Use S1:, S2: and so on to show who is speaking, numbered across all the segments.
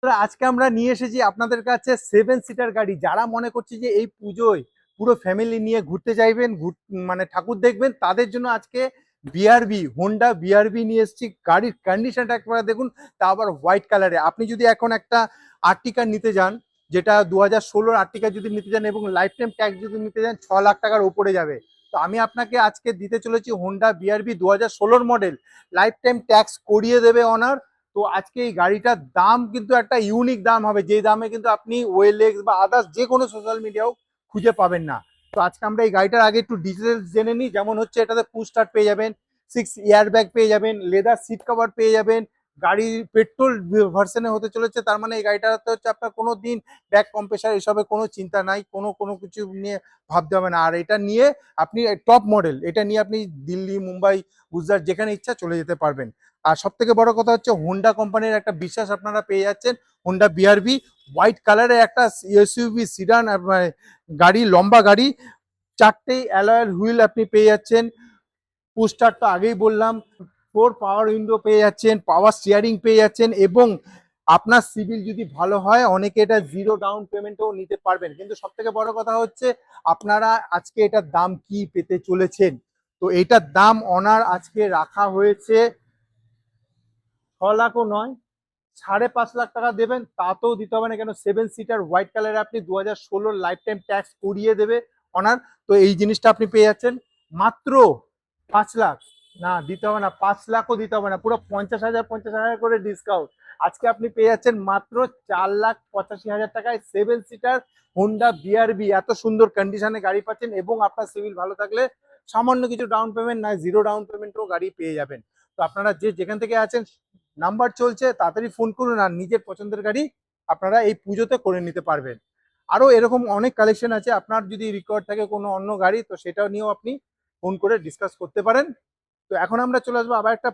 S1: বন্ধুরা, আজকে আমরা নিয়ে এসেছি আপনাদের কাছে 7 সিটার গাড়ি। যারা মনে করছে যে এই পুজোয় পুরো ফ্যামিলি নিয়ে ঘুরতে চাইবেন, মানে ঠাকুর দেখবেন, তাদের জন্য আজকে বিআরবি, হোন্ডা বিআরবি নিয়ে এসেছি। গাড়ির কন্ডিশনটা একবার দেখুন, তা আবার হোয়াইট কালারে। আপনি যদি এখন একটা আর্টিকা নিতে যান, যেটা 2016 আর্টিকা যদি নিতে যান এবং লাইফ টাইম ট্যাক্স যদি নিতে যান, 6 লাখ টাকার উপরে যাবে। তো আমি আপনাকে আজকে দিতে চলেছি Honda BRB 2016 model, life time tax করিয়ে দেবে অনার। তো আজকে এই গাড়িটার দাম কিন্তু একটা ইউনিক দাম হবে, যে দামে কিন্তু আপনি ওয়েলেক্স বা আদার্স যে কোনো সোশ্যাল মিডিয়াও খুঁজে পাবেন না। তো আজকে আমরা এই গাড়িটার আগে একটু ডিটেলস জেনে নিই। যেমন হচ্ছে, এটাতে পুশ স্টার্ট পেয়ে যাবেন, 6 এয়ার ব্যাগ পেয়ে যাবেন, লেদার সিট কভার পেয়ে যাবেন। গাড়ি পেট্রোল ভার্সনে হতে চলেছে, তার মানে এই গাড়িটাতে হচ্ছে আপনার কোনো দিন ব্যাক কম্প্রেসার এসবের কোনো চিন্তা নাই, কোনো কোনো কিছু নিয়ে ভাবতে হবে না। আর এটা নিয়ে আপনি টপ মডেল, এটা নিয়ে আপনি দিল্লি, মুম্বাই, গুজরাট যেখানে ইচ্ছা চলে যেতে পারবেন। আর সব থেকে বড় কথা হচ্ছে, হোন্ডা কোম্পানির একটা বিশ্বাস আপনারা পেয়ে যাচ্ছেন। হোন্ডা বিআরবি হোয়াইট কালারের একটা এসইউভি সিডান গাড়ি, লম্বা গাড়ি, 4টেই অ্যালয়ের হুইল আপনি পেয়ে যাচ্ছেন। পুস্টার তো আগেই বললাম, 4 পাওয়ার উইন্ডো পেয়ে যাচ্ছেন, পাওয়ার স্টিয়ারিং পেয়ে যাচ্ছেন, এবং আপনার সিভিল যদি ভালো হয়, অনেকে এটা 0 ডাউন পেমেন্টও নিতে পারবেন। কিন্তু সব থেকে বড় কথা হচ্ছে, আপনারা আজকে এটার দাম কি পেতে চলেছেন। তো এইটার দাম অনার আজকে রাখা হয়েছে 6 লাখও নয়, 5.5 লাখ টাকা দেবেন, তাতেও দিতে হবে না। কেন, 7 সিটার হোয়াইট কালারে আপনি 2016 লাইফ টাইম ট্যাক্স করিয়ে দেবে অনার। তো এই জিনিসটা আপনি পেয়ে যাচ্ছেন মাত্র 5 লাখ। না, দিতে হবে না, 5 লাখও দিতে হবে না, পুরো 50,000 করে ডিসকাউন্ট। আজকে আপনি পেয়ে যাচ্ছেন মাত্র 4,85,000 টাকায় 7 সিটার হোন্ডা বিআরবি। এত সুন্দর কন্ডিশনে গাড়ি পাচ্ছেন, এবং আপনার সিভিল ভালো থাকলে সামান্য কিছু ডাউন পেমেন্ট, না 0 ডাউন পেমেন্টও গাড়ি পেয়ে যাবেন। তো আপনারা যে যেখান থেকে আছেন, নাম্বার চলছে, তাড়াতাড়ি ফোন করুন, আর নিজের পছন্দের গাড়ি আপনারা এই পুজোতে করে নিতে পারবেন। আরো এরকম অনেক কালেকশন আছে, আপনার যদি রিকোয়ার্ড থাকে কোনো অন্য গাড়ি, তো সেটাও নিয়েও আপনি ফোন করে ডিসকাস করতে পারেন। তো এখন আমরা চলে আসবো আবার একটা,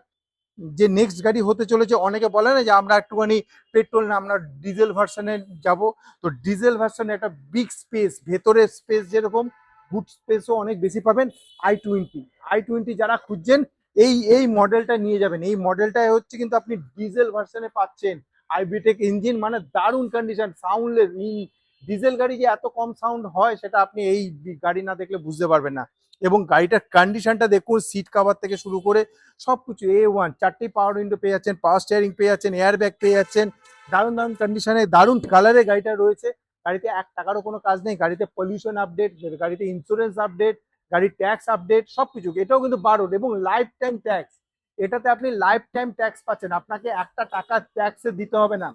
S1: যে নেক্সট গাড়ি হতে চলেছে। অনেকে বলে না যে আমরা একটুখানি পেট্রোল না, আমরা ডিজেল ভার্সনে যাব। তো ডিজেল ভার্সনে একটা বিগ স্পেস, ভেতরের স্পেস যেরকম, বুট স্পেসও অনেক বেশি পাবেন। i20 যারা খুঁজছেন, এই মডেলটা নিয়ে যাবেন। এই মডেলটাই হচ্ছে কিন্তু আপনি ডিজেল ভার্সনে পাচ্ছেন। আইবিটেক ইঞ্জিন, মানে দারুণ কন্ডিশন, সাউন্ডলেস। ডিজেল গাড়ি যে এত কম সাউন্ড হয়, সেটা আপনি এই গাড়ি না দেখলে বুঝতে পারবেন না। এবং গাড়িটার কন্ডিশনটা দেখুন, সিট কভার থেকে শুরু করে সবকিছু A1। 4টি পাওয়ার উইন্ডো পেয়ে যাচ্ছেন, পাওয়ার স্টিয়ারিং পেয়ে যাচ্ছেন, এয়ার ব্যাগ পেয়ে যাচ্ছেন। দারুণ দারুণ কন্ডিশনে, দারুণ কালারে গাড়িটা রয়েছে। গাড়িতে 1 টাকারও কোনো কাজ নেই। গাড়িতে পলিউশন আপডেট, গাড়িতে ইন্স্যুরেন্স আপডেট, গাড়ির ট্যাক্স আপডেট, সবকিছু। এটাও কিন্তু 12, এবং লাইফ টাইম ট্যাক্স। এটাতে আপনি লাইফ টাইম ট্যাক্স পাচ্ছেন, আপনাকে 1 টাকা ট্যাক্সে দিতে হবে না।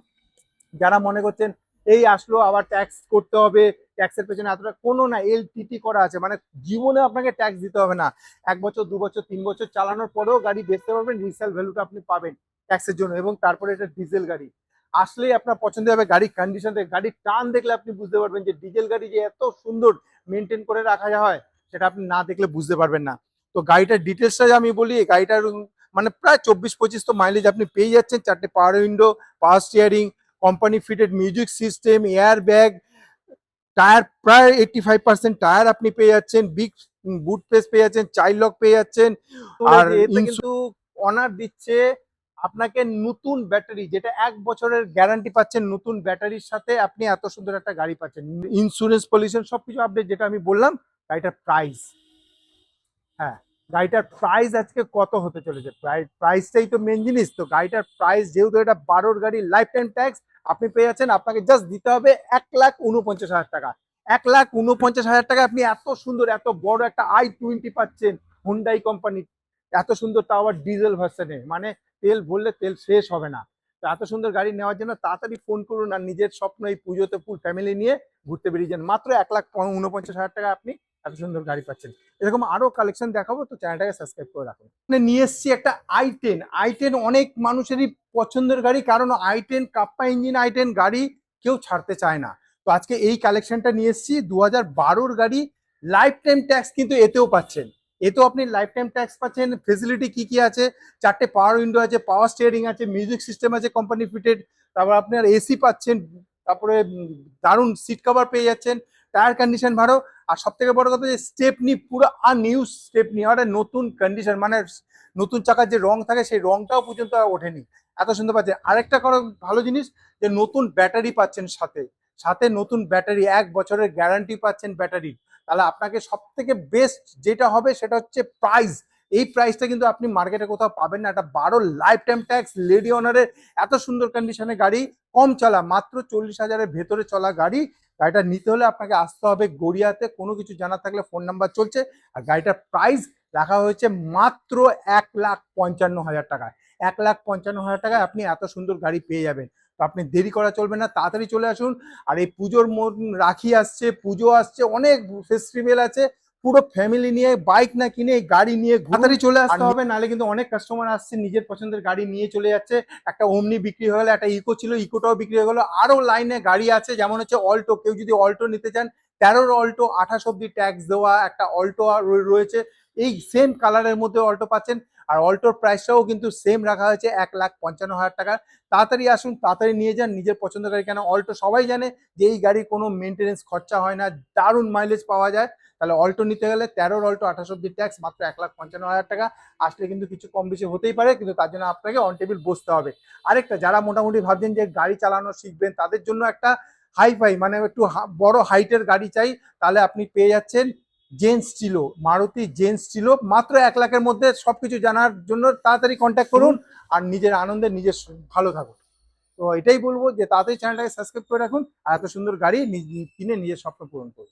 S1: যারা মনে করছেন এই আসলো আবার ট্যাক্স করতে হবে, ট্যাক্সের পেছনে এতটা, কোনো না, এলটিটি করা আছে, মানে জীবনে আপনাকে ট্যাক্স দিতে হবে না। 1 বছর, 2 বছর, 3 বছর চালানোর পরেও গাড়ি বেচতে পারবেন, রিসেল ভ্যালুটা আপনি পাবেন ট্যাক্সের জন্য। এবং তারপরে এটা ডিজেল গাড়ি, আসলেই আপনার পছন্দ হবে। গাড়ির কন্ডিশন দেখে, গাড়ির টান দেখলে আপনি বুঝতে পারবেন যে ডিজেল গাড়ি যে এত সুন্দর মেনটেন করে রাখা হয়, সেটা আপনি না দেখলে বুঝতে পারবেন না। তো গাড়িটার ডিটেলসটা আমি বলি, গাড়িটার মানে প্রায় 24-25 তো মাইলেজ আপনি পেয়ে যাচ্ছেন। 4টে power window, power steering, company fitted music system, air bag, tyre প্রায় 85% টায়ার আপনি পেয়ে যাচ্ছেন, বিগ বুট স্পেস পেয়ে যাচ্ছেন, চাইল্ড লক পেয়ে যাচ্ছেন। আর এতে কিন্তু অনার দিচ্ছে আপনাকে নতুন ব্যাটারি, যেটা 1 বছরের গ্যারান্টি পাচ্ছেন। নতুন ব্যাটারির সাথে আপনি এত সুন্দর একটা গাড়ি পাচ্ছেন, ইন্স্যুরেন্স, পলিউশন সবকিছু আপডেট, যেটা আমি বললাম। গাড়িটার প্রাইস, হ্যাঁ, গাড়িটার প্রাইস আজকে কত হতে চলেছে, প্রাইসটাই তো মেন জিনিস। তো গাড়িটার প্রাইস, যেহেতু এটা 12 গাড়ি লাইফ টাইম ট্যাক্স, আপনি পেয়ে যাচ্ছেন, আপনাকে জাস্ট দিতে হবে 1,49,000 টাকা। 1,49,000 টাকা আপনি এত সুন্দর, এত বড় একটা i20 পাচ্ছেন, হুন্ডাই কোম্পানি। এত সুন্দর, তাও আবার ডিজেল ভার্সনে, মানে তেল ভরলে তেল শেষ হবে না। তো এত সুন্দর গাড়ি নেওয়ার জন্য তাড়াতাড়ি ফোন করুন, আর নিজের স্বপ্ন এই পুজোতে ফুল ফ্যামিলি নিয়ে ঘুরতে বেরিয়ে যান। মাত্র 1,49,000 টাকা আপনি এত সুন্দর গাড়ি পাচ্ছেন। এরকম আরো কালেকশন দেখাবো, তো চ্যানেলটাকে সাবস্ক্রাইব করে রাখুন। নিয়ে এসেছি একটা i10। অনেক মানুষেরই পছন্দের গাড়ি, কারণ i10 কাপ্পা ইঞ্জিন i10 গাড়ি কেউ ছাড়তে চায় না। তো আজকে এই কালেকশনটা নিয়ে এসেছি, 2012 গাড়ি, লাইফ টাইম ট্যাক্স কিন্তু এতেও পাচ্ছেন। এতেও আপনি লাইফ টাইম ট্যাক্স পাচ্ছেন। ফেসিলিটি কি কি আছে, 4টে পাওয়ার উইন্ডো আছে, পাওয়ার স্টিয়ারিং আছে, মিউজিক সিস্টেম আছে কোম্পানি ফিটেড, তারপর আপনার এসি পাচ্ছেন, তারপরে দারুণ সিট কভার পেয়ে যাচ্ছেন, টায়ার কন্ডিশন ভালো। আর সব থেকে বড় কথা, যে স্টেপনি পুরো নিউ স্টেপনি, আর নতুন কন্ডিশন, মানে নতুন চাকার যে রং থাকে সেই রংটাও পর্যন্ত ওঠেনি। এত সুন্দর পাচ্ছেন। আরেকটা করো ভালো জিনিস, যে নতুন ব্যাটারি পাচ্ছেন সাথে, সাথে নতুন ব্যাটারি, 1 বছরের গ্যারান্টি পাচ্ছেন ব্যাটারি। তাহলে আপনাকে সব থেকে বেস্ট যেটা হবে সেটা হচ্ছে প্রাইস। এই প্রাইসটা কিন্তু আপনি মার্কেটে কোথাও পাবেন না। একটা 12 লাইফ টাইম ট্যাক্স লেডি অনারের এত সুন্দর কন্ডিশনে গাড়ি, কম চলা, মাত্র 40,000-এর ভেতরে চলা গাড়ি। গাড়িটা নিতে হলে আপনাকে আসতে হবে গড়িয়াতে। কোনো কিছু জানার থাকলে ফোন নাম্বার চলছে। আর গাড়িটার প্রাইস রাখা হয়েছে মাত্র 1,55,000 টাকায়। 1,55,000 টাকায় আপনি এত সুন্দর গাড়ি পেয়ে যাবেন। তো আপনি দেরি করা চলবে না, তাড়াতাড়ি চলে আসুন। আর এই পুজোর রাখি আসছে, পুজো আসছে, অনেক ফেস্টিভ্যাল আছে। পুরো ফ্যামিলি নিয়ে বাইক না কিনে গাড়ি নিয়ে তাড়াতাড়ি চলে আসতে হবে, নাহলে কিন্তু অনেক কাস্টমার আসছে নিজের পছন্দের গাড়ি নিয়ে চলে যাচ্ছে। একটা ওমনি বিক্রি হয়ে গেলো, একটা ইকো ছিল, ইকোটাও বিক্রি হয়ে গেলো। আরো লাইনে গাড়ি আছে, যেমন হচ্ছে অল্টো। কেউ যদি অল্টো নিতে চান, 13 অল্টো, 28 অব্দি ট্যাক্স দেওয়া একটা অল্টো রয়েছে। এই সেম কালারের মধ্যে অল্টো পাচ্ছেন। আর অল্টোর প্রাইসটাও কিন্তু সেম রাখা হয়েছে 1,55,000 টাকা। তাড়াতাড়ি আসুন, তাড়াতাড়ি নিয়ে যান নিজের পছন্দের গাড়ি। কেন অল্টো সবাই জানে যে এই গাড়ির কোনো মেনটেনেন্স খরচা হয় না, দারুণ মাইলেজ পাওয়া যায়। তাহলে অল্টো নিতে গেলে 13 অল্টো, 28 অব্দি ট্যাক্স, মাত্র 1,55,000 টাকা। আসলে কিন্তু কিছু কম বেশি হতেই পারে, কিন্তু তার জন্য আপনাকে অন টেবিল বসতে হবে। আরেকটা, যারা মোটামুটি ভাবছেন যে গাড়ি চালানো শিখবেন, তাদের জন্য একটা হাই মানে একটু বড় হাইটের গাড়ি চাই, তাহলে আপনি পেয়ে যাচ্ছেন জেন্স স্টিলো, মারুতি জেন্স স্টিলো, মাত্র 1 লাখের মধ্যে। সবকিছু জানার জন্য তাড়াতাড়ি কন্ট্যাক্ট করুন, আর নিজের আনন্দে নিজের ভালো থাকুন। তো এটাই বলবো যে তাড়াতাড়ি চ্যানেলটাকে সাবস্ক্রাইব করে রাখুন, আর এত সুন্দর গাড়ি কিনে নিজের স্বপ্ন পূরণ করুন।